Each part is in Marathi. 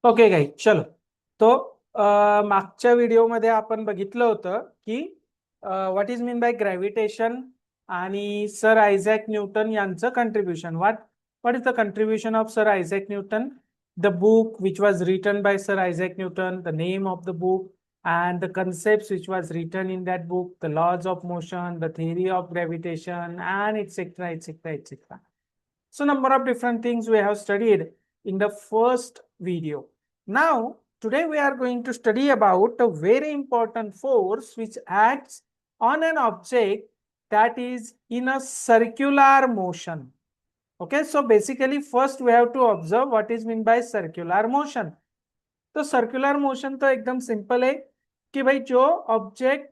ओके गाई चलो. तो मागच्या व्हिडिओमध्ये आपण बघितलं होतं की what is mean by gravitation आणि सर आयझॅक न्यूटन यांचं contribution. What is the contribution of sir Isaac Newton? The book which was written bye sir Isaac Newton, the name of the book and the concepts which was written in that book, the laws of motion, the theory of gravitation, and etc etc etc. So number of different things we have studied in the first video. Now today we are going to study about a very important force which acts on an object that is in a circular motion. Okay, so basically first we have to observe what is meant by circular motion. तो सर्कुलर मोशन तो एकदम सिंपल है कि भाई जो ऑब्जेक्ट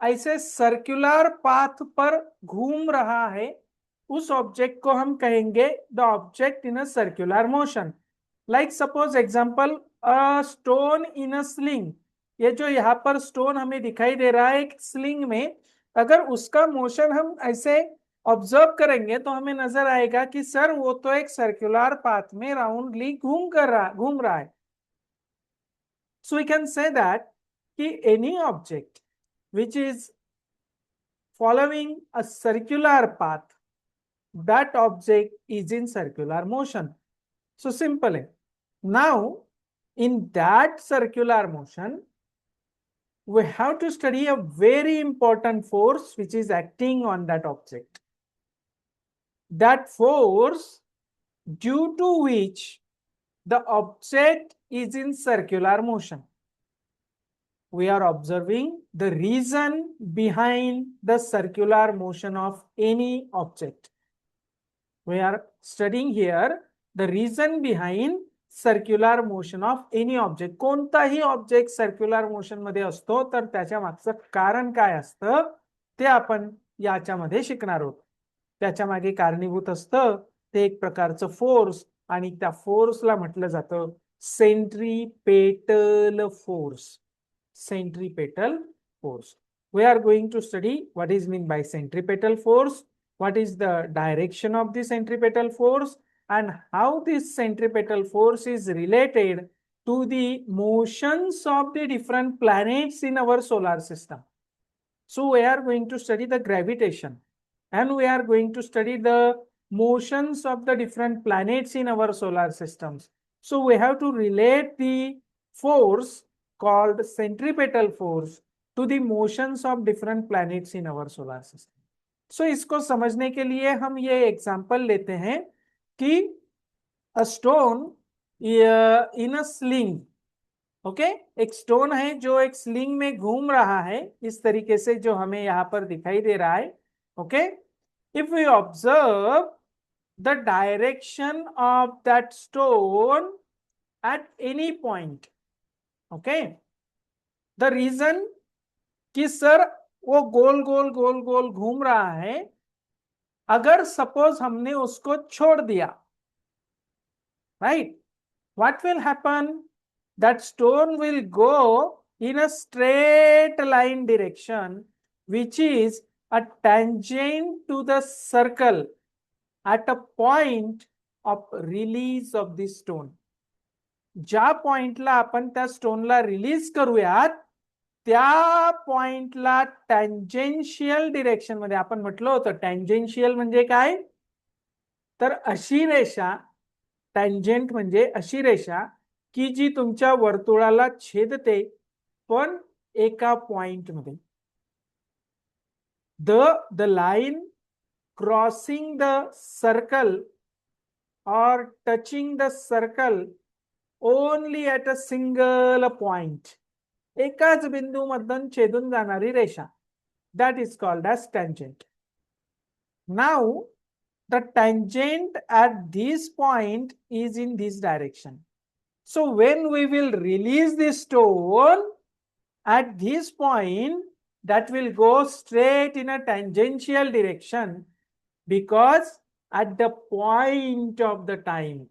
ऐसे सर्कुलर पाथ पर घूम रहा है उस ऑब्जेक्ट को हम कहेंगे the object in a circular motion. Like suppose example a stone in a sling. ये जो यहाँ पर स्टोन हमें दिखाई दे रहा है एक स्लिंग में, अगर उसका मोशन हम ऐसे ऑब्जर्व करेंगे तो हमें नजर आएगा कि सर वो तो एक सर्कुलर पाथ में राउंडली घूम रहा है. So we can say that any object which is following a circular path, that object is in circular motion. So simple. Now, in that circular motion, we have to study a very important force which is acting on that object. That force due to which the object is in circular motion. We are observing the reason behind the circular motion of any object. We are studying here the reason behind circular motion of any object. कोणताही ऑब्जेक्ट सर्क्युलर मोशन मध्ये असतो तर त्याच्या मागचं कारण काय असतं ते आपण याच्यामध्ये शिकणार आहोत. त्याच्या मागे कारणीभूत असतं ते एक प्रकारचं फोर्स आणि त्या फोर्सला म्हटलं जातं centripetal force. Centripetal force. We are going to study what is meant by centripetal force, what is the direction of the centripetal force, and how this centripetal force is related to the motions of the different planets in our solar system. So we are going to study the gravitation and we are going to study the motions of the different planets in our solar systems. So we have to relate the force called centripetal force to the motions of different planets in our solar system. So इसको समझने के लिए हम ये एग्जांपल लेते हैं कि a stone in a sling. Okay, एक स्टोन है जो एक स्लिंग में घूम रहा है इस तरीके से जो हमें यहाँ पर दिखाई दे रहा है. Okay, if we observe the direction of that stone at any point. Okay, the reason कि सर वो गोल गोल गोल गोल घूम रहा है, अगर सपोज हमने उसको छोड़ दिया, right, what will happen? That stone will go in a straight line direction which is a tangent to the circle at a point of release of the stone. ज्या पॉइंटला आपण त्या स्टोनला रिलीज करूयात त्या पॉइंटला टँजेन्शियल डिरेक्शन मध्ये, आपण म्हटलं होतं टँजेन्शियल म्हणजे काय, तर अशी रेषा, टँजेंट म्हणजे अशी रेषा की जी तुमच्या वर्तुळाला छेदते पण एका पॉइंट मध्ये. The line crossing the circle or touching the circle only at a single point, एकाच बिंदू मधून छेदून जाणारी रेषा, that is called as tangent. Now the tangent at this point is in this direction. So when we will release this stone at this point, that will go straight in a tangential direction because at the point of the time,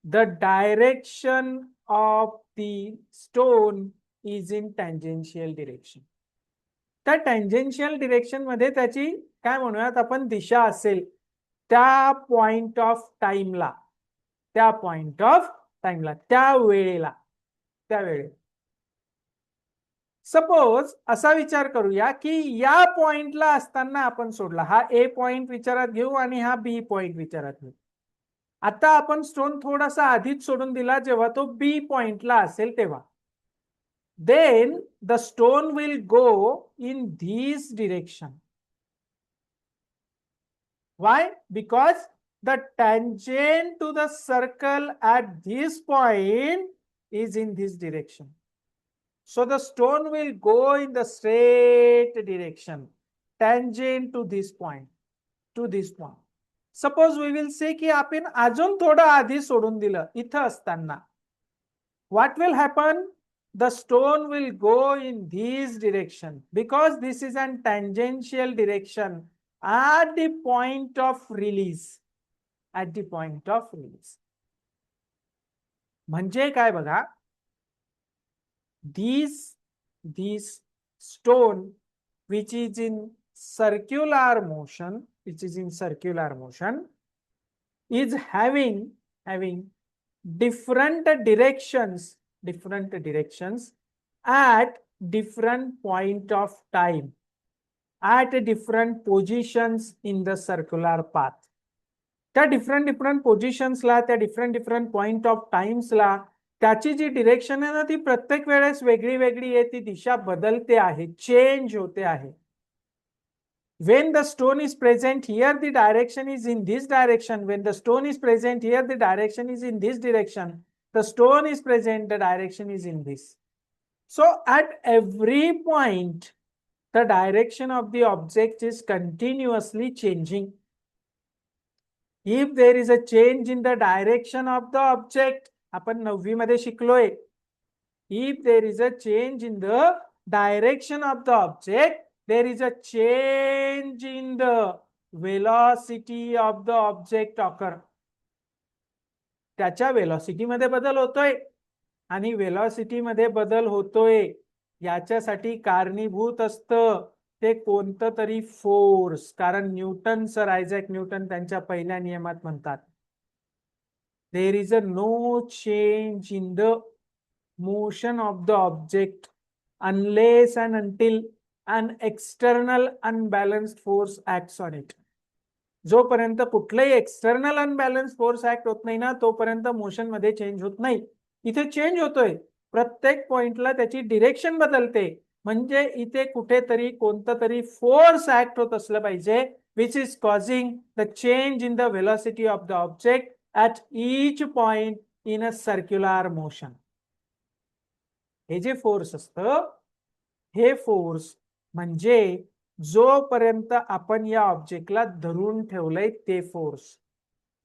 the direction of the stone is in tangential direction. त्या tangential direction मध्ये त्याची काय म्हणूयात आपण दिशा असेल त्या पॉइंट ऑफ टाइमला, त्या पॉइंट ऑफ टाइमला, त्यावेळेला. सपोज असा विचार करूया की या पॉइंटला असताना आपण सोडला, हा ए पॉइंट विचारात घेऊ आणि हा बी पॉइंट विचारात घेऊ. आता आपण स्टोन थोडासा आधीच सोडून दिला जेव्हा तो बी पॉइंटला असेल तेव्हा. then the stone will go in this direction. Why? Because the tangent to the circle at this point is in this direction. So the stone will go in the straight direction, tangent to this point, to this point. Suppose we will say की आपण अजून थोडं आधी सोडून दिलं इथं असताना. What will happen? The stone will go in this direction because this is an tangential direction at the point of release. At the point of release. म्हणजे काय बघा, this stone which is in circular motion, is having different directions at different point of time, at different positions in the circular path. त्या different positionsला, त्या different point of timesला त्याची जी डिरेक्शन आहे ना ती प्रत्येक वेळेस वेगळी वेगळी आहे, ती दिशा बदलते आहे, चेंज होते आहे. When the stone is present here, the direction is in this direction. When the stone is present here, the direction is in this direction. The stone is present, the direction is in this. So at every point, the direction of the object is continuously changing. If there is a change in the direction of the object, आपण 9वी मध्ये शिकलोय, if there is a change in the direction of the object, there is a change in the velocity of the object occur. त्याच्या वेलॉसिटी मध्ये बदल होतोय आणि वेलॉसिटी मध्ये बदल होतोय याच्यासाठी कारणीभूत असतं ते कोणतं तरी फोर्स. कारण न्यूटन, सर आयझॅक न्यूटन त्यांच्या पहिल्या नियमात म्हणतात, there is a no change in the motion of the object unless and until an external unbalanced force acts on it. जोपर्यंत कुठलाही एक्सटर्नल अनबॅलन्स फोर्स ऍक्ट होत नाही ना तोपर्यंत मोशन मध्ये चेंज होत नाही. इथे चेंज होतोय, प्रत्येक पॉइंटला त्याची डिरेक्शन बदलते, म्हणजे इथे कुठेतरी कोणतं तरी फोर्स ऍक्ट होत असलं पाहिजे, which is causing the change in the velocity of the object at each point in a circular motion. हे जे फोर्स असतं, हे फोर्स म्हणजे जोपर्यंत आपण या ऑब्जेक्टला धरून ठेवलंय ते फोर्स.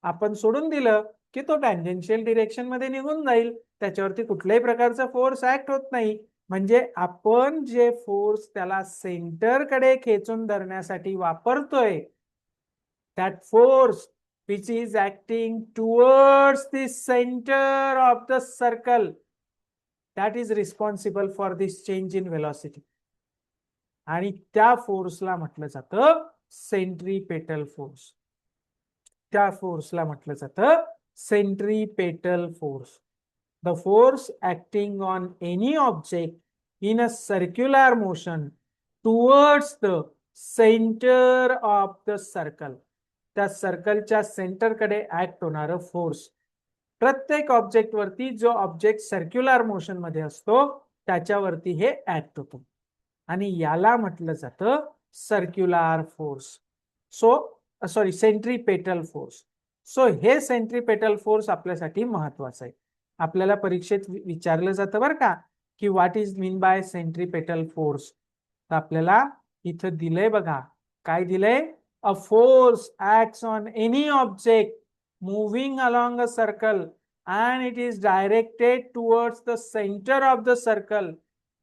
आपण सोडून दिलं की तो टँजेन्शियल डिरेक्शन मध्ये निघून जाईल, त्याच्यावरती कुठल्याही प्रकारचा फोर्स ऍक्ट होत नाही. म्हणजे आपण जे फोर्स त्याला सेंटर कडे खेचून धरण्यासाठी वापरतोय, that force which is acting towards the center of the circle, that is responsible for this change in velocity. आणि त्या फोर्सला म्हटलं जातं सेंट्रीपेटल फोर्स. त्या फोर्सला म्हटलं जातं centripetal force. The force acting on any object in a circular motion towards the centre of the circle. त्या सर्कलच्या सेंटरकडे ऍक्ट होणारं फोर्स. प्रत्येक ऑब्जेक्ट वरती जो ऑब्जेक्ट सर्क्युलर मोशन मध्ये असतो त्याच्यावरती हे ऍक्ट होतो आणि याला म्हटलं जातं circular force. Centripetal force. So हे सेंट्रीपेटल फोर्स आपल्यासाठी महत्वाचं आहे. आपल्याला परीक्षेत विचारलं जातं बरं का की what is mean by centripetal force. तर आपल्याला इथं दिलंय बघा, काय दिलंय, a force acts on any object moving along a circle and it is directed towards the center of the circle,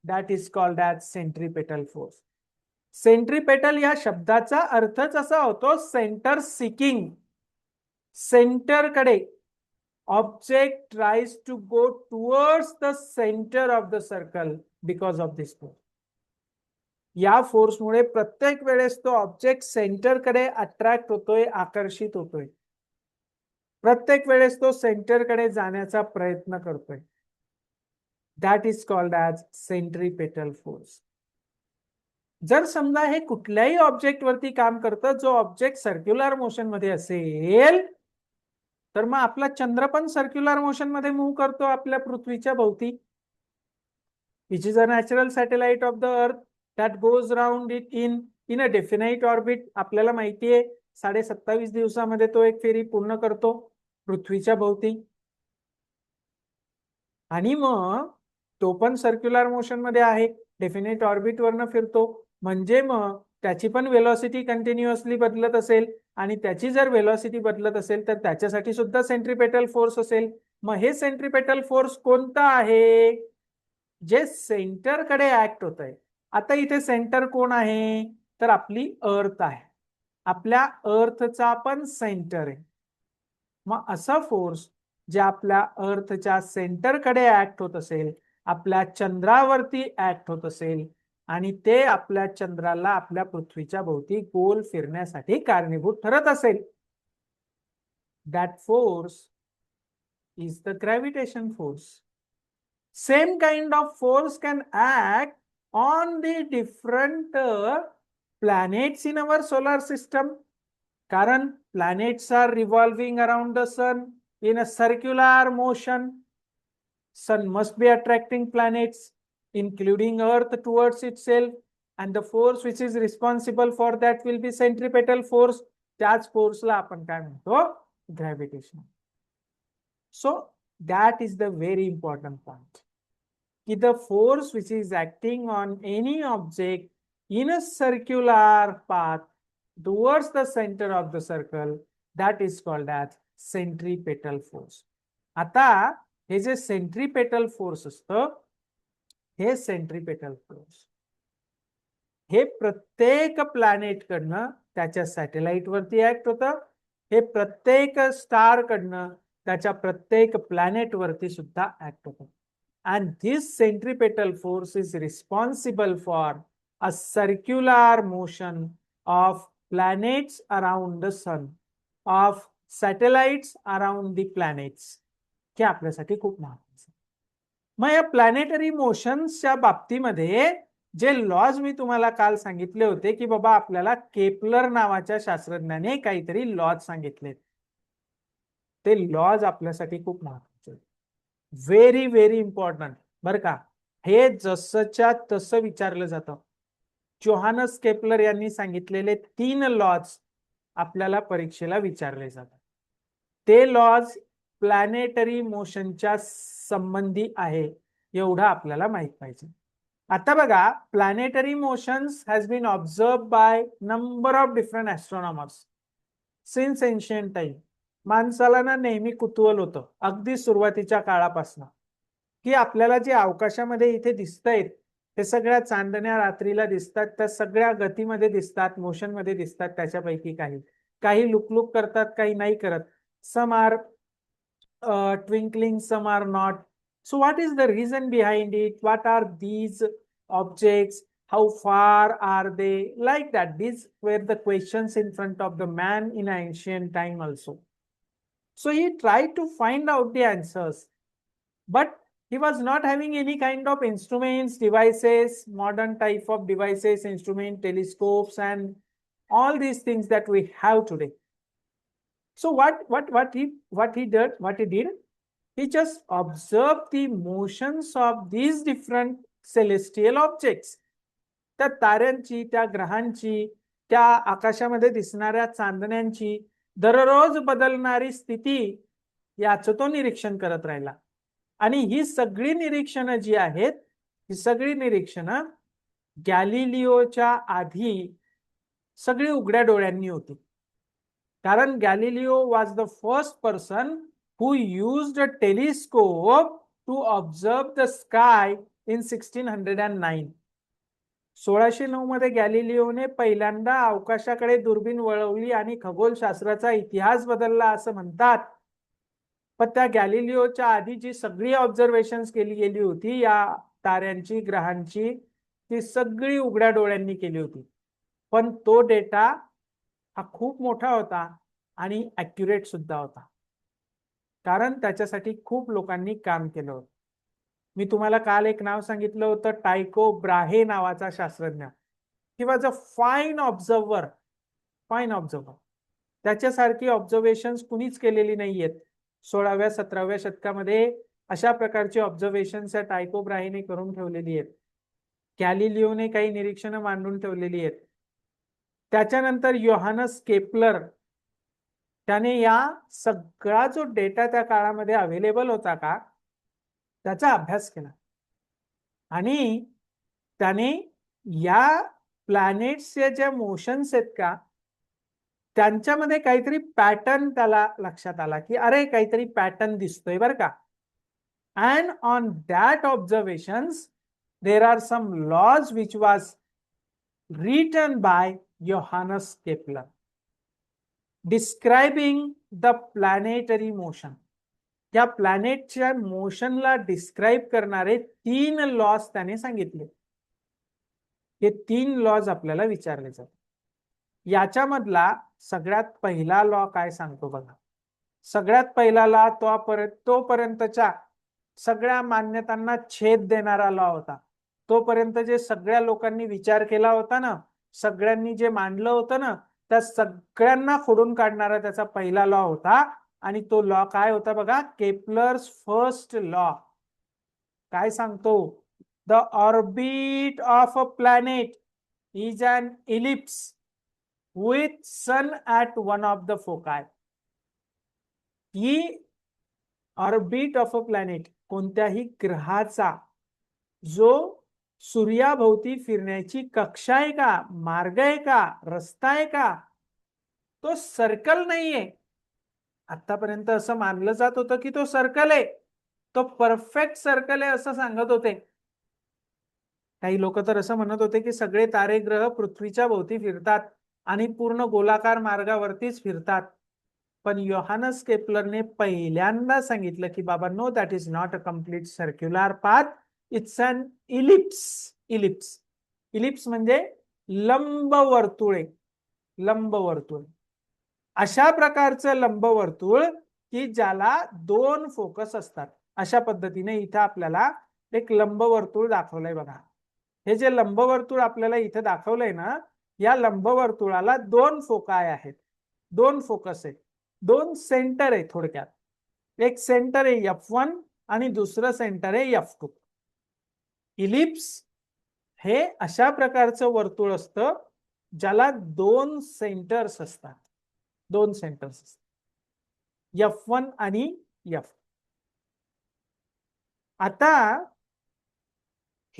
that is called as centripetal force. Centripetal या शब्दाचा अर्थच असा होतो सेंटर सिकिंग. सेंटर कडे object tries to go towards the centre of the circle because of this force. या फोर्समुळे प्रत्येक वेळेस तो ऑब्जेक्ट सेंटर कडे अट्रॅक्ट होतोय, आकर्षित होतोय. प्रत्येक वेळेस तो सेंटरकडे जाण्याचा प्रयत्न करतोय. That is called as centripetal force. जर समजा हे कुठल्याही ऑब्जेक्ट वरती काम करतं, जो ऑब्जेक्ट सर्क्युलर मोशन मध्ये असेल, तर मग आपला चंद्र पण सर्क्युलर मोशन मध्ये मूव्ह करतो आपल्या पृथ्वीच्या भोवती. Which is a natural satellite of the earth that goes round it in a definite orbit. आपल्याला माहिती आहे 27.5 दिवसामध्ये तो एक फेरी पूर्ण करतो पृथ्वीच्या भोवती. आणि मग तो पण सर्क्युलर मोशन मध्ये आहे, डेफिनेट ऑर्बिट वरनं फिरतो. म्हणजे मग त्याची पण वेलॉसिटी कंटिन्युअसली बदलत असेल, आणि त्याची जर वेलॉसिटी बदलत असेल तर त्याच्यासाठी सुद्धा सेंट्रिपेटल फोर्स असेल. मग हे सेंट्रिपेटल फोर्स कोणता आहे? जे सेंटरकडे ऍक्ट होत आहे. आता इथे सेंटर कोण आहे? तर आपली अर्थ आहे. आपल्या अर्थचा पण सेंटर आहे. मग असा फोर्स जे आपल्या अर्थच्या सेंटरकडे ऍक्ट होत असेल, आपल्या चंद्रावरती ऍक्ट होत असेल, आणि ते आपल्या चंद्राला आपल्या पृथ्वीच्या भोवती गोल फिरण्यासाठी कारणीभूत ठरत असेल, that force is the gravitation force. Same kind of force can act on the different planets in our solar system. कारण planets are revolving around the sun in a circular motion. Sun must be attracting planets, including Earth, towards itself, and the force which is responsible for that will be centripetal force. त्याच फोर्सला आपण काय म्हणतो? Gravitation. So that is the very important point. The force which is acting on any object in a circular path towards the center of the circle, that is called as centripetal force. आता हे जे सेंट्रिपेटल फोर्स असतं, हे सेंट्रिपेटल फोर्स हे प्रत्येक प्लॅनेट कडनं त्याच्या सॅटेलाइट वरती ऍक्ट होतं. हे प्रत्येक स्टार कडनं त्याच्या प्रत्येक प्लॅनेट वरती सुद्धा ऍक्ट होतं. And this centripetal force is responsible for a circular motion of planets around the sun, of satellites around the planets. हे आपल्यासाठी खूप महत्त्वाचं. मग या प्लॅनेटरी मोशन्सच्या बाबतीमध्ये जे लॉज मी तुम्हाला काल सांगितले होते, की बाबा आपल्याला केपलर नावाच्या शास्त्रज्ञाने काहीतरी लॉज सांगितले, ते लॉज आपल्यासाठी खूप महत्त्वाचे. व्हेरी व्हेरी इम्पॉर्टंट बरं का. हे जसंच्या तसं विचारलं जातं. जोहानस केपलर यांनी सांगितलेले 3 लॉज आपल्याला परीक्षेला विचारले जातात. ते लॉज प्लॅनेटरी मोशनच्या संबंधी आहे, एवढं आपल्याला माहित पाहिजे. आता बघा, planetary motions has been observe by number of different astronomers since ancient time. माणसाला ना नेहमी कुतूहल होतं अगदी सुरुवातीच्या काळापासून, की आपल्याला जे अवकाशामध्ये इथे दिसतायत ते सगळ्या चांदण्या रात्रीला दिसतात, त्या सगळ्या गतीमध्ये दिसतात, मोशन मध्ये दिसतात. त्याच्यापैकी काही लुकलुक करतात, काही नाही करत. Some are twinkling, some are not. So what is the reason behind it? What are these objects? How far are they? Like that. These were the questions in front of the man in ancient time also. So he tried to find out the answers, but he was not having any kind of instruments, devices, modern type of devices, instrument, telescopes, and all these things that we have today. So what he did, he just observed the motions of these different celestial objects. त्या ताऱ्यांची, त्या ग्रहांची, त्या आकाशामध्ये दिसणाऱ्या चांदण्यांची दररोज बदलणारी स्थिती याचं तो निरीक्षण करत राहिला. आणि ही सगळी निरीक्षणं जी आहेत, ही सगळी निरीक्षणं गॅलिलिओच्या आधी सगळी उघड्या डोळ्यांनी होती. कारण Galileo was the first person who used a telescope to observe the sky in 1609. 1609 मध्ये गॅलिलिओने पहिल्यांदा अवकाशाकडे दुर्बीण वळवली आणि खगोलशास्त्राचा इतिहास बदलला असं म्हणतात. पण त्या गॅलिलिओच्या आधी जी सगळी ऑब्झर्वेशन्स केली गेली होती या ताऱ्यांची, ग्रहांची, ती सगळी उघड्या डोळ्यांनी केली होती. पण तो डेटा हा खूप मोठा होता आणि ॲक्युरेट सुद्धा होता. कारण त्याच्यासाठी खूप लोकांनी काम केलं होतं. मी तुम्हाला काल एक नाव सांगितलं होतं, टायको ब्राहे नावाचा शास्त्रज्ञ. He was a fine observer. Fine observer. त्याच्यासारखी ऑब्झर्वेशन्स कुणीच केलेली नाहीयेत. 16व्या-17व्या शतकामध्ये अशा प्रकारची ऑब्झर्वेशन्स या टायको ब्राहेने करून ठेवलेली आहेत. गॅलिलिओने काही निरीक्षणं मांडून ठेवलेली आहेत. त्याच्यानंतर योहानस केपलर, त्याने या सगळा जो डेटा त्या काळामध्ये अवेलेबल होता का त्याचा अभ्यास केला आणि त्याने या प्लॅनेट्सचे ज्या मोशन्स आहेत का त्यांच्यामध्ये काहीतरी पॅटर्न त्याला लक्षात आला की अरे काहीतरी पॅटर्न दिसतोय बरं का. And on that observations there are some laws which was written by Johannes Kepler describing the planetary motion. या प्लॅनेटच्या मोशनला डिस्क्राईब करणारे 3 लॉज त्याने सांगितले. हे 3 लॉज आपल्याला विचारले जातात. याच्यामधला सगळ्यात पहिला लॉ काय सांगतो बघा. सगळ्यात पहिला लॉ तोपर्यंतच्या सगळ्या मान्यतांना छेद देणारा लॉ होता. तोपर्यंत जे सगळ्या लोकांनी विचार केला होता ना, सगळ्यांनी जे मांडलं होतं ना, त्या सगळ्यांना खोडून काढणारा त्याचा पहिला लॉ होता. आणि तो लॉ काय होता बघा, केपलर्स फर्स्ट लॉ. काय सांगतो, the orbit of a planet is an ellipse with sun at one of the foci. ही ऑर्बिट ऑफ अ प्लॅनेट, कोणत्याही ग्रहाचा जो सूर्याभोवती फिरण्याची कक्षा आहे का, मार्ग आहे का, रस्ता आहे का, तो सर्कल नाहीये. आतापर्यंत असं मानलं जात होतं की तो सर्कल आहे, तो परफेक्ट सर्कल आहे असं सांगत होते. काही लोक तर असं म्हणत होते की सगळे तारे ग्रह पृथ्वीच्या भोवती फिरतात आणि पूर्ण गोलाकार मार्गावरतीच फिरतात. पण योहानस केपलरने पहिल्यांदा सांगितलं की बाबा no, that is not a complete circular path, it's an ellipse. Ellipse ellipse म्हणजे लंबवर्तुळे. लंबवर्तुळ अशा प्रकारचं लंबवर्तुळ की ज्याला 2 फोकस असतात. अशा पद्धतीने इथे आपल्याला एक लंबवर्तुळ दाखवलंय बघा. हे जे लंबवर्तुळ आपल्याला इथे दाखवलंय ना, या लंबवर्तुळाला 2 फोकाय आहेत, 2 फोकस आहेत, 2 सेंटर आहे. थोडक्यात एक सेंटर आहे F1 आणि दुसरं सेंटर आहे F2. इलिप्स हे अशा प्रकारचं वर्तुळ असतं ज्याला 2 सेंटर्स असतात. 2 सेंटर्स असतात, F1 आणि F. आता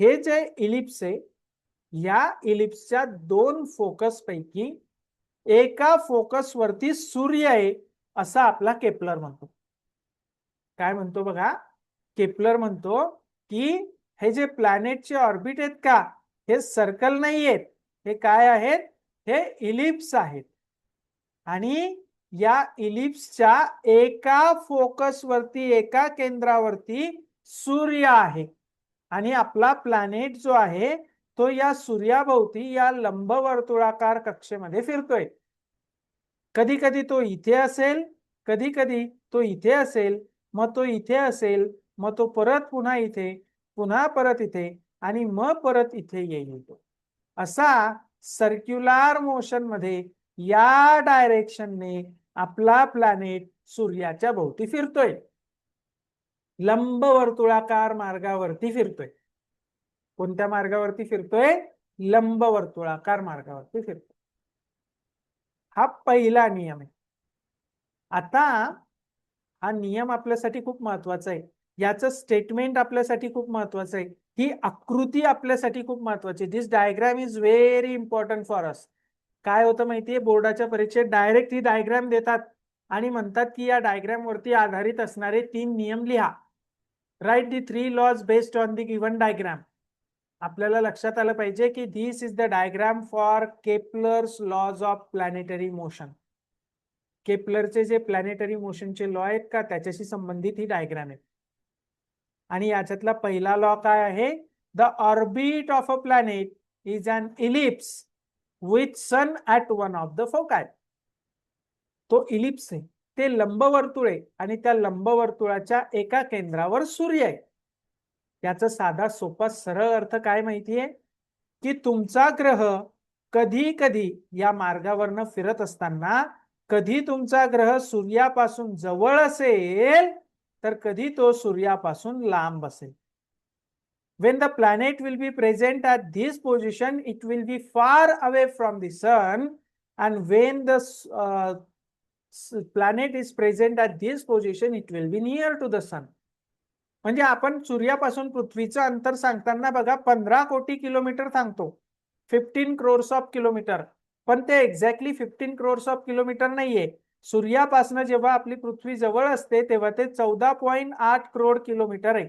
हे जे इलिप्स आहे, या इलिप्सच्या 2 फोकस पैकी एका फोकस वरती सूर्य आहे असं आपला केपलर म्हणतो. काय म्हणतो बघा, केपलर म्हणतो की हे जे प्लॅनेटचे ऑर्बिट आहेत का, हे सर्कल नाही आहेत, हे काय आहेत, हे इलिप्स आहेत. आणि या इलिप्सच्या एका फोकस वरती, एका केंद्रावरती सूर्य आहे आणि आपला प्लॅनेट जो आहे तो या सूर्याभोवती या लंबवर्तुळाकार कक्षेमध्ये फिरतोय. कधी कधी तो इथे असेल, कधी कधी तो इथे असेल, मग तो इथे असेल, मग तो परत पुन्हा इथे, पुन्हा परत इथे आणि मग परत इथे येईल. असा सर्क्युलर मोशन मध्ये या डायरेक्शनने आपला प्लॅनेट सूर्याच्या भोवती फिरतोय, लंबवर्तुळाकार मार्गावरती फिरतोय. कोणत्या मार्गावरती फिरतोय, लंबवर्तुळाकार मार्गावरती फिरतोय. हा पहिला नियम आहे. आता हा नियम आपल्यासाठी खूप महत्वाचा आहे, याचं स्टेटमेंट आपल्यासाठी खूप महत्वाचं आहे, ही आकृती आपल्यासाठी खूप महत्वाची. This diagram is very important for us. काय होतं माहितीये, बोर्डाच्या परीक्षेत डायरेक्ट ही डायग्राम देतात आणि म्हणतात की या डायग्राम वरती आधारित असणारे 3 नियम लिहा. Write the 3 laws based on the given diagram. आपल्याला लक्षात आलं पाहिजे की this is the diagram for Kepler's laws of planetary motion. केपलरचे जे प्लॅनेटरी मोशनचे लॉ आहेत का, त्याच्याशी संबंधित ही डायग्राम आहे. आणि याच्यातला पहिला लॉ काय आहे, the orbit of a planet is an ellipse with sun at one of the foci. तो इलिप्स आहे, ते लंबवर्तुळ आहे आणि त्या लंबवर्तुळाच्या एका केंद्रावर सूर्य आहे. याचा साधा सोपा सरळ अर्थ काय माहितीये की तुमचा ग्रह कधी कधी या मार्गावरनं फिरत असताना कधी तुमचा ग्रह सूर्यापासून जवळ असेल तर कधी तो सूर्यापासून लांब असेल. When the planet will be present at this position, it will be far away from the sun, and when the planet is present at this position, it will be near to the sun. म्हणजे आपण सूर्यापासून पृथ्वीचं अंतर सांगताना बघा 15 कोटी किलोमीटर सांगतो, 15 crores ऑफ किलोमीटर, पण ते एक्झॅक्टली 15 crores ऑफ किलोमीटर नाहीये. सूर्यापासून जेव्हा आपली पृथ्वी जवळ असते तेव्हा ते 14.8 करोड किलोमीटर आहे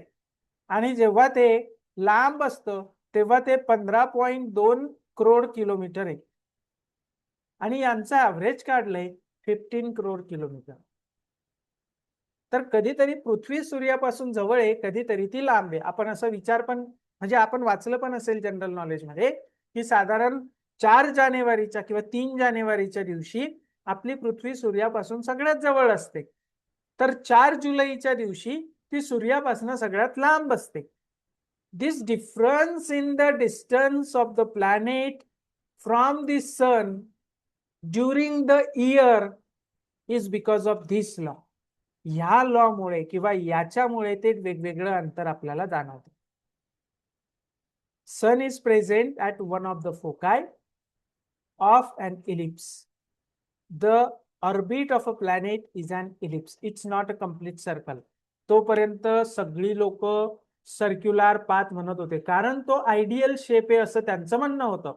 आणि जेव्हा ते लांब असतं तेव्हा ते 15.2 करोड किलोमीटर आहे आणि यांचं ऍव्हरेज काढलंय 15 करोड किलोमीटर. तर कधीतरी पृथ्वी सूर्यापासून जवळ आहे, कधीतरी ती लांब आहे. आपण असा विचार पण म्हणजे आपण वाचलं पण असेल जनरल नॉलेज मध्ये की साधारण 4 जानेवारीच्या किंवा 3 जानेवारीच्या दिवशी आपली पृथ्वी सूर्यापासून सगळ्यात जवळ असते, तर 4 जुलैच्या दिवशी ती सूर्यापासून सगळ्यात लांब असते. This difference in the distance of the planet from the sun during the year is because of this law. ह्या लॉ मुळे किंवा याच्यामुळे ते वेगवेगळं अंतर आपल्याला जाणवतं. Sun is present at one of the foci of an ellipse. The orbit of a planet is an ellipse. It's not a complete circle. तोपर्यंत सगळी लोक सर्क्युलर पाथ म्हणत होते कारण तो आयडियल शेप आहे असं त्यांचं म्हणणं होतं.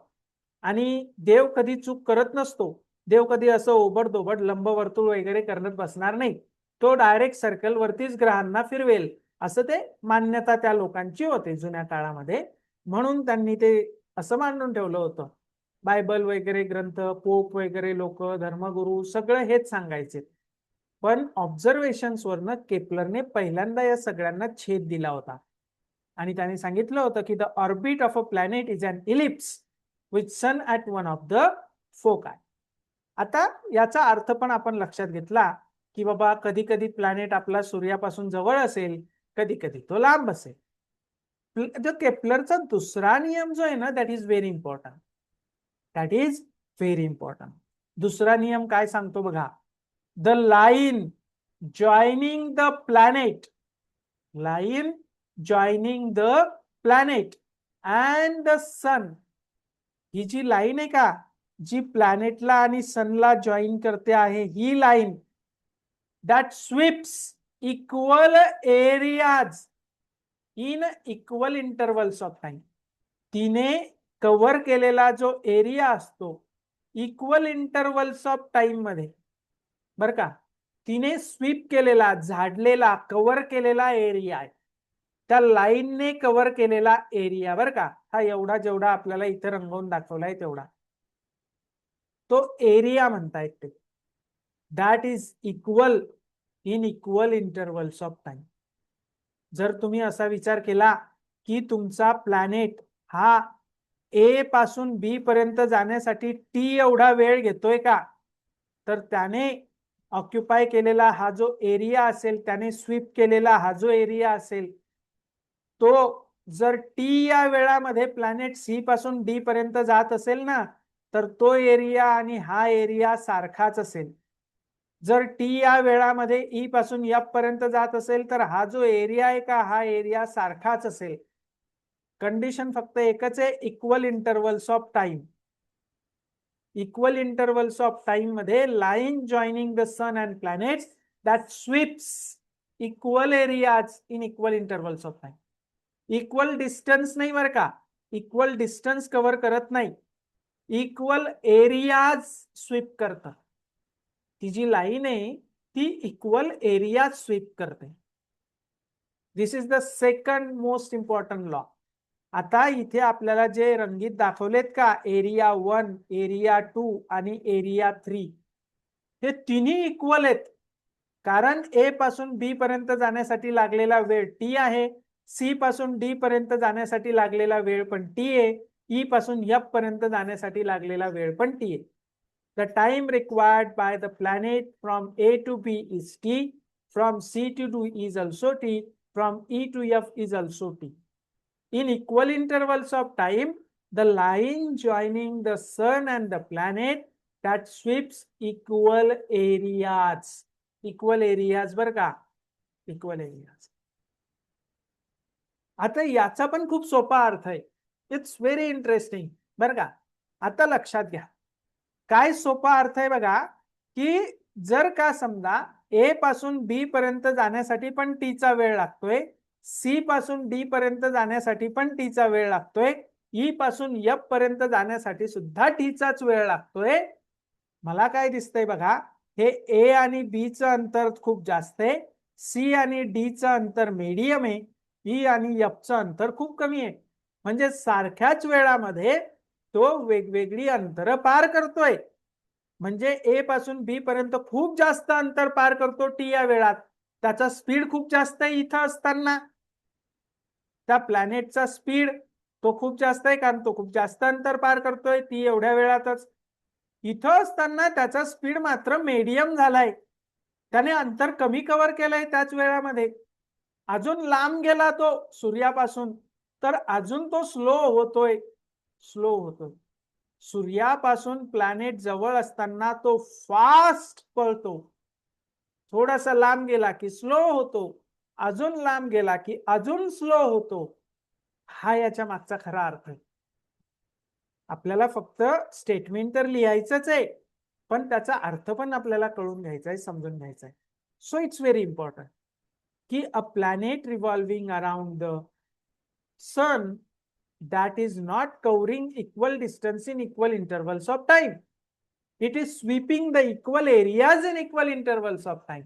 आणि देव कधी चूक करत नसतो. देव कधी असं ओबडधोबड लंबवर्तुळ वगैरे करत बसणार नाही. तो डायरेक्ट सर्कल वरतीच ग्रहांना फिरवेल असं ते मान्यता त्या लोकांची होती जुन्या काळामध्ये. म्हणून त्यांनी ते असं मांडून ठेवलं होतं. बायबल वगैरे ग्रंथ, पोप वगैरे लोक, धर्मगुरू सगळं हेच सांगायचे. पण ऑब्झर्वेशन्स वरनं केपलरने पहिल्यांदा या सगळ्यांना छेद दिला होता आणि त्याने सांगितलं होतं की the orbit of a planet is an ellipse with sun at one of the foci. आता याचा अर्थ पण आपण लक्षात घेतला की बाबा कधी कधी प्लॅनेट आपला सूर्यापासून जवळ असेल, कधी कधी तो लांब असेल. केपलरचा दुसरा नियम जो आहे ना, that is very important. That is very important. दुसरा नियम काय सांगतो बघा. The line joining the planet, line joining the planet and the sun, ही जी लाईन आहे का जी प्लॅनेटला आणि सनला जॉईन करते आहे, ही line that sweeps equal areas in equal intervals of time. तिने कव्हर केलेला जो एरिया असतो इक्वल इंटरवल्स ऑफ टाइम मध्ये, बर का, तिने स्वीप केलेला, झाडलेला, कव्हर केलेला एरिया आहे, त्या लाईनने कव्हर केलेला एरिया बर का, हा एवढा जेवढा आपल्याला इथे रंगवून दाखवलाय तेवढा तो एरिया म्हणतायत ते. That is equal in equal intervals of time. जर तुम्ही असा विचार केला की तुमचा प्लॅनेट हा ए पासून बी पर्यंत जाण्यासाठी टी एवढा वेळ घेतोय का, तर त्याने ऑक्युपाय केलेला हा जो एरिया असेल, त्याने स्वीप केलेला हा जो एरिया असेल, तो जर टी या वेळामध्ये प्लॅनेट सी पासून डी पर्यंत जात असेल ना, तर तो एरिया आणि हा एरिया सारखाच असेल. जर टी या वेळामध्ये ई पासून एफ पर्यंत जात असेल तर हा जो एरिया आहे का, हा एरिया सारखाच असेल. कंडिशन फक्त एकच आहे, equal intervals of time. Equal intervals of time मध्ये line joining the sun and planets that sweeps equal areas in equal intervals of time. Equal distance नाही बरं का, इक्वल डिस्टन्स कव्हर करत नाही, इक्वल एरियाज स्वीप करतात. ती जी लाईन आहे ती इक्वल एरिया स्वीप करते. This is the second most important law. आता इथे आपल्याला जे रंगीत दाखवलेत का, एरिया 1, एरिया 2 आणि एरिया 3, हे तिन्ही इक्वल आहेत. कारण ए पासून बी पर्यंत जाण्यासाठी लागलेला वेळ टी आहे, सी पासून डी पर्यंत जाण्यासाठी लागलेला वेळ पण टी आहे, ई पासून एफ पर्यंत जाण्यासाठी लागलेला वेळ पण टी आहे. The time required by the planet from A to B is T, from C to D is also T, from E to F is also T. In equal intervals of time, the line joining the sun and the planet that sweeps equal areas. Equal areas बर का? Equal areas. आता याचा पण खूप सोपा अर्थ आहे. इट्स व्हेरी इंटरेस्टिंग बर का? आता लक्षात घ्या. काय सोपा अर्थ आहे बघा, की जर का समजा ए पासून बी पर्यंत जाण्यासाठी पण टीचा वेळ लागतोय, सी पासून डी पर्यंत जाण्यासाठी पण टीचा वेळ लागतोय, ई पासून एफ पर्यंत जाण्यासाठी सुद्धा टीचाच वेळ लागतोय. मला काय दिसतंय बघा, हे ए आणि बी चं अंतर खूप जास्त आहे, सी आणि डी चं अंतर मीडियम आहे, ई आणि एफ चं अंतर खूप कमी आहे. म्हणजे सारख्याच वेळामध्ये तो वेगवेगळी अंतर पार करतोय. म्हणजे ए पासून बी पर्यंत खूप जास्त अंतर पार करतो टी या वेळात. त्याचा स्पीड खूप जास्त आहे इथं असताना. त्या प्लॅनेटचा स्पीड तो खूप जास्त आहे, कारण तो खूप जास्त अंतर पार करतोय टी एवढ्या वेळातच. इथं असताना त्याचा स्पीड मात्र मीडियम झालाय. त्याने अंतर कमी कव्हर केलंय त्याच वेळामध्ये. अजून लांब गेला तो सूर्यापासून तर अजून तो स्लो होतोय. सूर्यापासून प्लॅनेट जवळ असताना तो फास्ट पळतो. थोडासा लांब गेला की स्लो होतो, अजून लांब गेला की अजून स्लो होतो. हा याच्या मागचा खरा अर्थ आहे. आपल्याला फक्त स्टेटमेंट तर लिहायचंच आहे, पण त्याचा अर्थ पण आपल्याला कळून घ्यायचा आहे, समजून घ्यायचा आहे. सो इट्स व्हेरी इम्पॉर्टंट की a planet revolving around the sun that is not covering equal distance in equal intervals of time. It is sweeping the equal areas in equal intervals of time.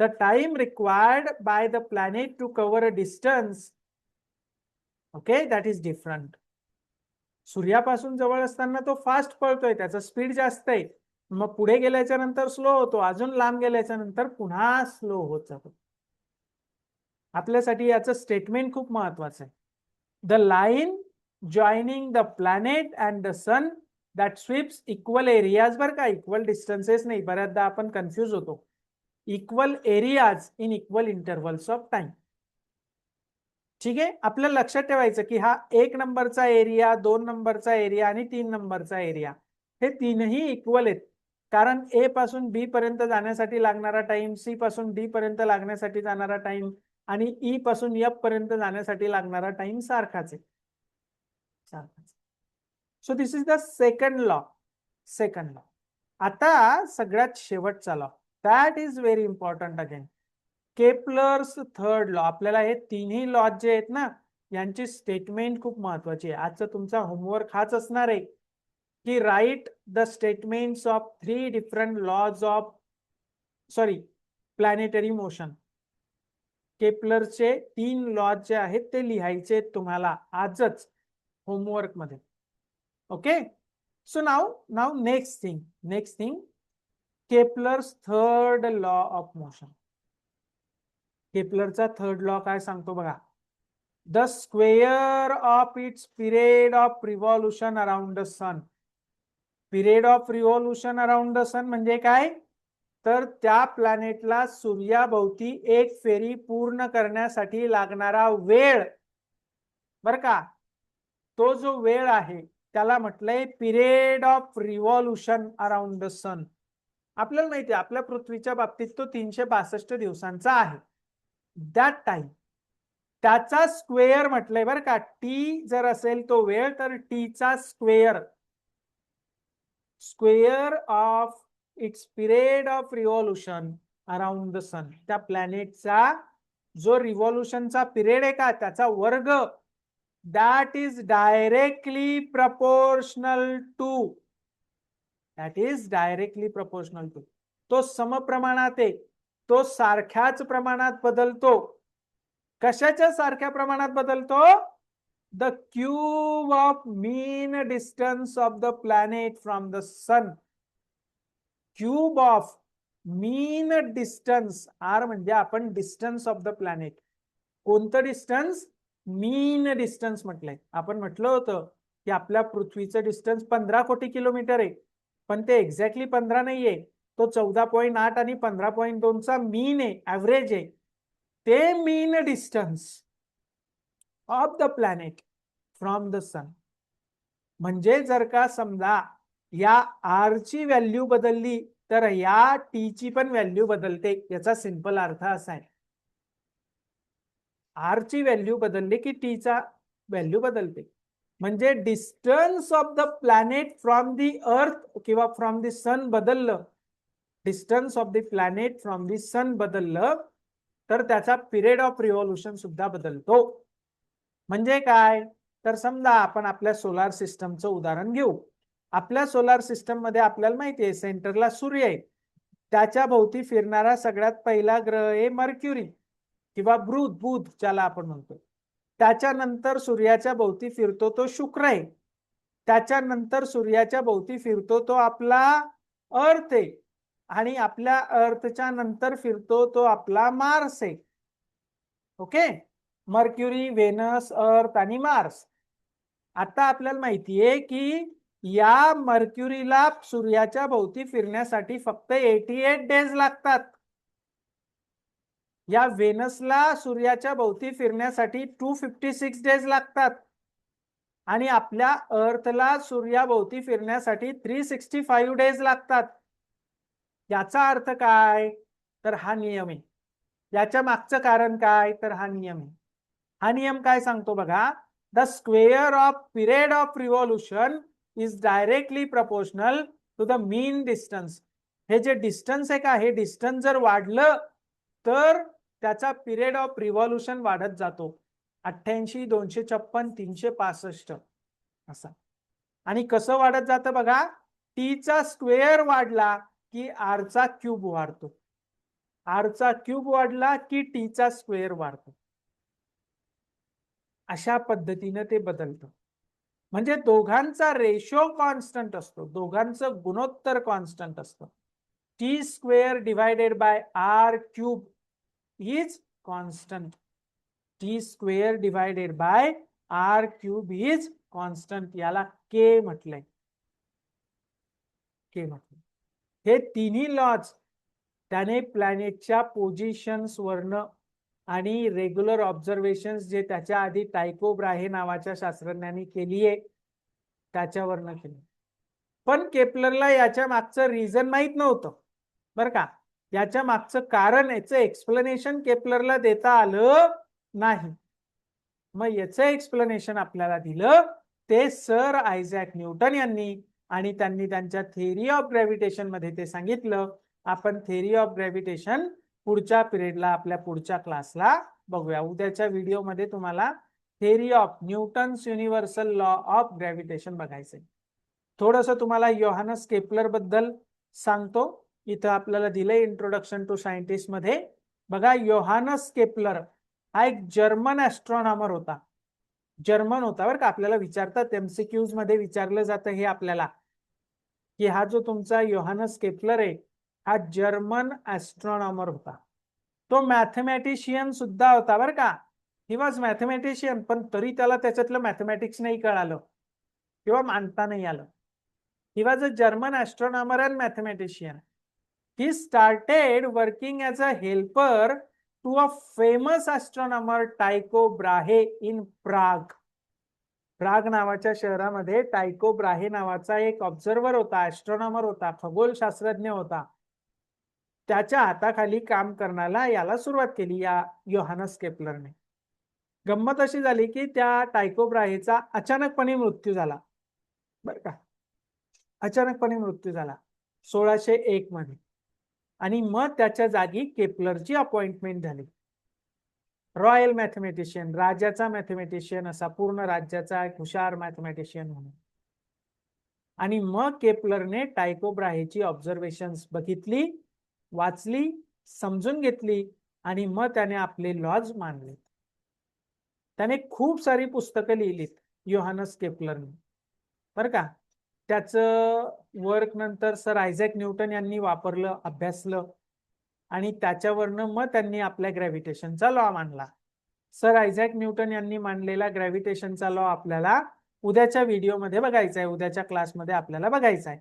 The time required by the planet to cover a distance, okay, that is different. सूर्यापासून जवळ असताना तो फास्ट पळतोय, त्याचा स्पीड जास्त आहे. मग पुढे गेल्याच्या नंतर स्लो होतो, अजून लांब गेल्याच्या नंतर पुन्हा स्लो होत जातो. आपल्यासाठी याचं स्टेटमेंट खूप महत्वाचं आहे. The line joining the planet and the sun that sweeps equal areas बर का, equal distances नाही, बऱ्याचदा आपण कन्फ्यूज होतो. Equal areas in equal intervals of time. ठीक आहे, आपल्याला लक्षात ठेवायचं की हा 1 नंबरचा एरिया, 2 नंबरचा एरिया आणि 3 नंबरचा एरिया हे तीनही इक्वल आहेत. कारण ए पासून बी पर्यंत जाण्यासाठी लागणारा टाइम, सी पासून डी पर्यंत लागण्यासाठी जाणारा टाइम आणि ई पासून एफ पर्यंत जाण्यासाठी लागणारा टाइम सारखाच आहे. So this is the second law. आता सगळ्यात शेवटचा law, that is very important again, Kepler's third law. आपल्याला हे तिन्ही लॉ जे आहेत ना, यांची स्टेटमेंट खूप महत्वाची आहे. आजचा तुमचा होमवर्क हाच असणार आहे की write the statements of 3 different laws of planetary motion. केपलरचे 3 लॉज जे आहेत ते लिहायचे तुम्हाला आजच होमवर्क मध्ये. Okay, so now next thing Kepler's third law of motion. केपलरचा थर्ड लॉ काय सांगतो बघा, the square of its period of revolution around the sun. Period of revolution around the sun म्हणजे काय, तर त्या प्लॅनेटला सूर्याभोवती एक फेरी पूर्ण करण्यासाठी लागणारा वेळ बर का, तो जो वेळ आहे त्याला म्हटलंय period of revolution around the sun. आपल्याला माहिती आहे आपल्या पृथ्वीच्या बाबतीत तो 362 दिवसांचा आहे. दॅट टाइम त्याचा स्क्वेअर म्हटलंय बरं का. टी जर असेल तो वेळ तर टीचा square of its period of revolution around the sun. त्या प्लॅनेटचा जो रिव्हॉल्युशनचा पिरियड आहे का त्याचा वर्ग, that is directly proportional to तो समप्रमाणात आहे, तो सारख्याच प्रमाणात बदलतो. कशाच्या सारख्या प्रमाणात बदलतो, the cube of mean distance of the planet from the sun. Cube of mean distance, R म्हणजे आपण डिस्टन्स ऑफ द प्लॅनेट. कोणतं डिस्टन्स, मीन डिस्टन्स म्हटलंय. आपण म्हटलं होतं की आपल्या पृथ्वीचं डिस्टन्स 15 कोटी किलोमीटर आहे. पण ते एक्झॅक्टली 15 नाहीये, तो 14.8 आणि 15.2चा मीन आहे, ऍव्हरेज आहे. ते mean distance of the planet from the sun. म्हणजे जर का समजा या आर ची व्हॅल्यू बदलली तर या टी ची पण व्हॅल्यू बदलते. याचा सिंपल अर्थ असा आहे, आर ची व्हॅल्यू बदलली की टी चा व्हॅल्यू बदलते. म्हणजे distance of the planet from the earth किंवा फ्रॉम दी सन बदललं, distance of the planet from the sun बदललं तर त्याचा पिरियड ऑफ रिव्हॉल्युशन सुद्धा बदलतो. म्हणजे काय, तर समजा आपण आपल्या सोलार सिस्टमचं उदाहरण घेऊ. आपल्या सोलार सिस्टम मध्ये आपल्याला माहिती आहे सेंटरला सूर्य आहे, त्याच्या भोवती फिरणारा सगळ्यात पहिला ग्रह आहे मर्क्युरी किंवा बुध ज्याला आपण म्हणतो. त्याच्यानंतर सूर्याच्या भोवती फिरतो तो शुक्र आहे. त्याच्यानंतर सूर्याच्या भोवती फिरतो तो आपला अर्थ आहे. आणि आपल्या अर्थच्या नंतर फिरतो तो आपला मार्स आहे. ओके, मर्क्युरी, व्हेनस, अर्थ आणि मार्स. आता आपल्याला माहितीये की या मर्क्युरीला सूर्याच्या भोवती फिरण्यासाठी फक्त 88 डेज लागतात. या व्हेनसला सूर्याच्या भोवती फिरण्यासाठी 256 डेज लागतात. आणि आपल्या अर्थला सूर्याभोवती फिरण्यासाठी 365 डेज लागतात. याचा अर्थ काय, तर हा नियम आहे. याच्या मागचं कारण काय, तर हा नियम आहे. हा नियम काय सांगतो बघा, the square of period of revolution is directly proportional to the mean distance. हे जे डिस्टन्स आहे का, हे डिस्टन्स जर वाढलं तर त्याचा पिरियड ऑफ रिव्हॉल्युशन वाढत जातो. 88, 256, 365 असा. आणि कसं वाढत जातं बघा, टी चा स्क्वेअर वाढला की आर चा क्यूब वाढतो, आर चा क्यूब वाढला की टी चा स्क्वेअर वाढतो. अशा पद्धतीने ते बदलतं. म्हणजे दोघांचा रेशो कॉन्स्टंट असतो, दोघांचं गुणोत्तर कॉन्स्टंट असतं. T square divided by R cube is constant. T square divided by R cube is constant. याला के म्हटलंय, के म्हटलं. हे तिन्ही लॉज त्याने प्लॅनेटच्या पोझिशन्स वर्ण आणि रेग्युलर ऑब्झर्वेशन जे त्याच्या आधी टायको ब्राहे नावाच्या शास्त्रज्ञांनी केली आहे त्याच्यावरनं केली. पण केपलरला याच्या मागचं रिझन माहित नव्हतं बरं का. याच्या मागचं कारण, याचं एक्सप्लेनेशन केपलरला देता आलं नाही. मग याचं एक्सप्लेनेशन आपल्याला दिलं ते सर आयझॅक न्यूटन यांनी, आणि त्यांनी त्यांच्या थेअरी ऑफ ग्रॅव्हिटेशन मध्ये ते सांगितलं. आपण थेअरी ऑफ ग्रॅव्हिटेशन पुढच्या पिरियडला, आपल्या पुढच्या क्लासला बघूया. उद्याच्या व्हिडिओमध्ये तुम्हाला theory of Newton's universal law of gravitation बघायचंय. थोडंसं तुम्हाला योहानस केपलर बद्दल सांगतो. इथं आपल्याला दिलंय इंट्रोडक्शन टू सायंटिस्ट मध्ये. बघा, योहानस केपलर हा एक जर्मन ऍस्ट्रॉनॉमर होता. जर्मन होता बरं का. आपल्याला विचारतात एमसीक्यूज मध्ये विचारलं जातं हे आपल्याला, की हा जो तुमचा योहानस केपलर आहे हा जर्मन ऍस्ट्रॉनॉमर होता. तो मॅथमॅटिशियन सुद्धा होता बरं का. ही वॉज मॅथमॅटिशियन, पण तरी त्याला त्याच्यातलं मॅथमॅटिक्स नाही कळालं किंवा मांडता नाही आलं. He was a German astronomer and mathematician. He started working as a helper to a famous astronomer Tycho Brahe in Prague. Prague नावाच्या शहरामध्ये टायको ब्राहे नावाचा एक ऑब्झर्वर होता, ऍस्ट्रॉनॉमर होता, खगोलशास्त्रज्ञ होता. त्याच्या हाताखाली काम करण्याला याला सुरुवात केली या योहानस केपलरने. गंमत अशी झाली की त्या टायको ब्राहेचा अचानकपणे मृत्यू झाला बरं का. अचानकपणे मृत्यू झाला 1601 मध्ये. आणि मग त्याच्या जागी केपलरची अपॉइंटमेंट झाली. रॉयल मॅथमॅटिशियन, राजाचा मॅथमॅटिशियन, असा पूर्ण राज्याचा एक हुशार मॅथमॅटिशियन म्हणून. आणि मग केपलरने टायको ब्राहेची ऑब्झर्वेशन्स बघितली, वाचली, समजून घेतली, आणि मग त्याने आपले लॉज मांडले. त्याने खूप सारी पुस्तकं लिहिलीत योहानस केपलरने बरं का. त्याचं वर्क नंतर सर आयझॅक न्यूटन यांनी वापरलं, अभ्यासलं, आणि त्याच्यावरनं मग त्यांनी आपल्या ग्रॅव्हिटेशनचा लॉ मांडला. सर आयझॅक न्यूटन यांनी मांडलेला ग्रॅव्हिटेशनचा लॉ आपल्याला उद्याच्या व्हिडिओमध्ये बघायचा आहे, उद्याच्या क्लासमध्ये आपल्याला बघायचा आहे.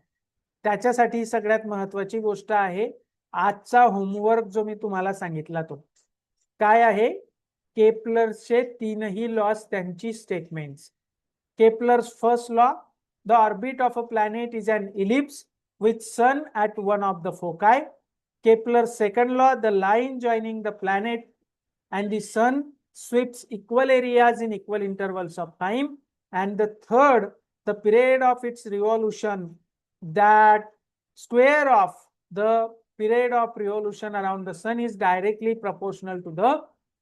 त्याच्यासाठी सगळ्यात महत्वाची गोष्ट आहे आजचा होमवर्क जो मी तुम्हाला सांगितला तो काय आहे, केपलरचे तीनही लॉस त्यांची statements. Kepler's first law, the orbit of a planet is an ellipse with sun at one of the foci. Kepler's second law, the line joining the planet and the sun sweeps equal areas in equal intervals of time. And the third, the period of its revolution, that square of the period of revolution around the sun is directly proportional to the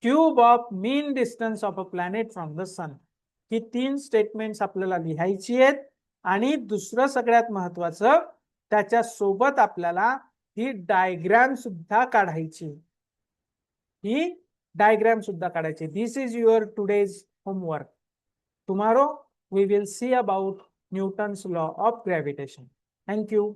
cube of mean distance of a planet from the sun. ही तीन स्टेटमेंट्स आपल्याला लिहायची आहेत आणि दुसरं सगळ्यात महत्वाचं त्याच्या सोबत आपल्याला ही डायग्राम सुद्धा काढायची. ही डायग्राम सुद्धा काढायची. This is your today's homework. Tomorrow we will see about Newton's law of gravitation. Thank you.